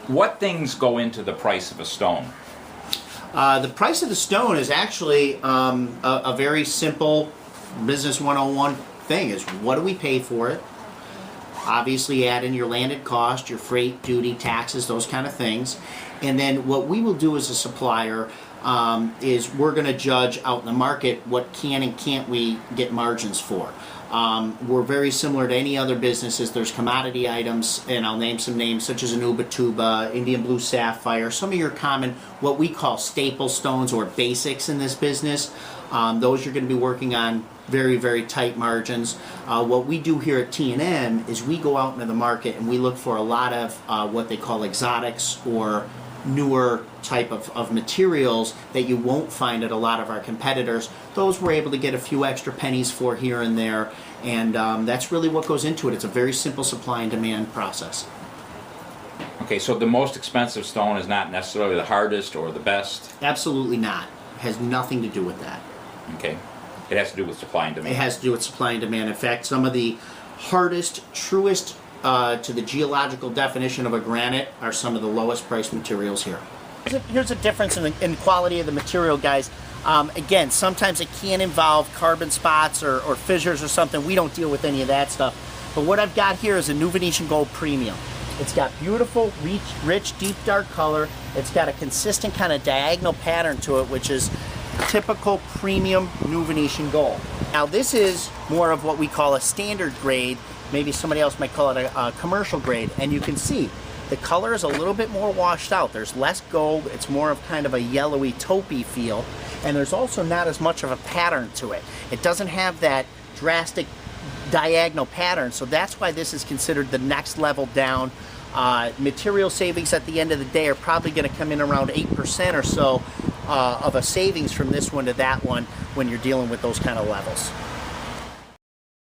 What things go into the price of a stone? The price of the stone is actually a very simple business 101 thing. Is what do we pay for it? Obviously add in your landed cost, your freight, duty, taxes, those kind of things. And then what we will do as a supplier is we're going to judge out in the market what can and can't we get margins for. We're very similar to any other businesses. There's commodity items, and I'll name some names such as an Ubatuba, Indian Blue Sapphire, some of your common, what we call staple stones or basics in this business. Those you're going to be working on very, very tight margins. What we do here at T&M is we go out into the market and we look for a lot of what they call exotics or newer type of materials that you won't find at a lot of our competitors. Those we're able to get a few extra pennies for here and there, and that's really what goes into it. It's a very simple supply and demand process. Okay, so the most expensive stone is not necessarily the hardest or the best? Absolutely not. It has nothing to do with that. Okay. It has to do with supply and demand. It has to do with supply and demand. In fact, some of the hardest, truest to the geological definition of a granite are some of the lowest priced materials here. Here's a difference in quality of the material, guys. Again, sometimes it can involve carbon spots or fissures or something. We don't deal with any of that stuff. But what I've got here is a new Venetian Gold Premium. It's got beautiful, rich, deep, dark color. It's got a consistent kind of diagonal pattern to it, which is typical premium new Venetian gold. Now this is more of what we call a standard grade. Maybe somebody else might call it a commercial grade. And you can see the color is a little bit more washed out. There's less gold. It's more of kind of a yellowy, taupey feel. And there's also not as much of a pattern to it. It doesn't have that drastic diagonal pattern. So that's why this is considered the next level down. Material savings at the end of the day are probably going to come in around 8% or so of a savings from this one to that one when you're dealing with those kind of levels.